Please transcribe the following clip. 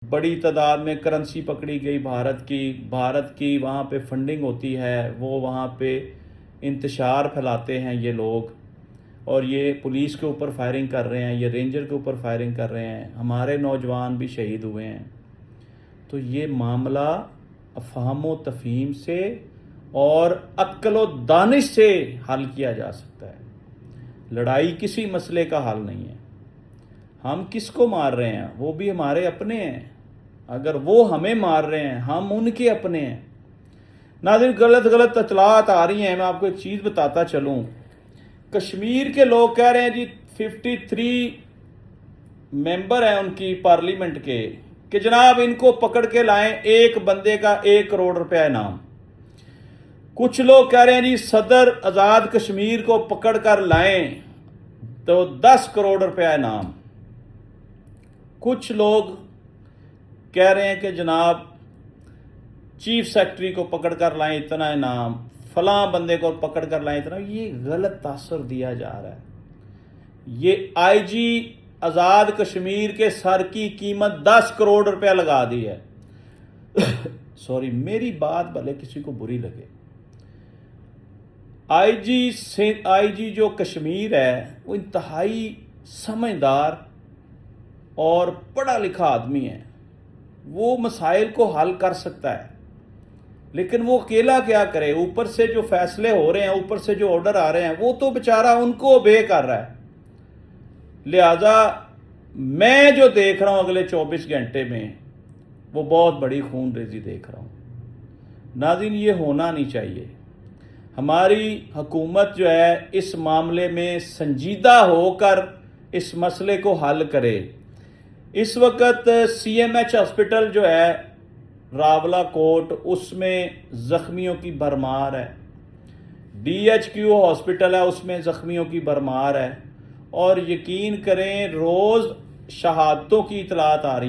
بڑی تعداد میں کرنسی پکڑی گئی بھارت کی وہاں پہ فنڈنگ ہوتی ہے، وہ وہاں پہ انتشار پھیلاتے ہیں یہ لوگ، اور یہ پولیس کے اوپر فائرنگ کر رہے ہیں، یہ رینجر کے اوپر فائرنگ کر رہے ہیں، ہمارے نوجوان بھی شہید ہوئے ہیں۔ تو یہ معاملہ افہام و تفہیم سے اور عقل و دانش سے حل کیا جا سکتا ہے۔ لڑائی کسی مسئلے کا حل نہیں ہے۔ ہم کس کو مار رہے ہیں؟ وہ بھی ہمارے اپنے ہیں۔ اگر وہ ہمیں مار رہے ہیں، ہم ان کے اپنے ہیں۔ ناظرین، غلط اطلاعات آ رہی ہیں، میں آپ کو ایک چیز بتاتا چلوں۔ کشمیر کے لوگ کہہ رہے ہیں جی 53 ممبر ہیں ان کی پارلیمنٹ کے، کہ جناب ان کو پکڑ کے لائیں، ایک بندے کا 1 کروڑ روپے انعام۔ کچھ لوگ کہہ رہے ہیں جی صدر آزاد کشمیر کو پکڑ کر لائیں تو 10 کروڑ روپے انعام۔ کچھ لوگ کہہ رہے ہیں کہ جناب چیف سیکرٹری کو پکڑ کر لائیں اتنا انعام، فلاں بندے کو پکڑ کر لائیں اتنا۔ یہ غلط تاثر دیا جا رہا ہے۔ یہ آئی جی آزاد کشمیر کے سر کی قیمت 10 کروڑ روپے لگا دی ہے۔ سوری، میری بات بھلے کسی کو بری لگے۔ آئی جی جو کشمیر ہے وہ انتہائی سمجھدار اور پڑھا لکھا آدمی ہے، وہ مسائل کو حل کر سکتا ہے، لیکن وہ اکیلا کیا کرے؟ اوپر سے جو فیصلے ہو رہے ہیں، اوپر سے جو آرڈر آ رہے ہیں، وہ تو بیچارہ ان کو اوبے کر رہا ہے۔ لہذا میں جو دیکھ رہا ہوں اگلے 24 گھنٹے میں، وہ بہت بڑی خون ریزی دیکھ رہا ہوں۔ ناظرین، یہ ہونا نہیں چاہیے۔ ہماری حکومت جو ہے اس معاملے میں سنجیدہ ہو کر اس مسئلے کو حل کرے۔ اس وقت سی ایم ایچ ہاسپٹل جو ہے راولہ کوٹ، اس میں زخمیوں کی بھرمار ہے۔ ڈی ایچ کیو ہاسپٹل ہے، اس میں زخمیوں کی بھرمار ہے، اور یقین کریں روز شہادتوں کی اطلاعات آ رہی ہیں۔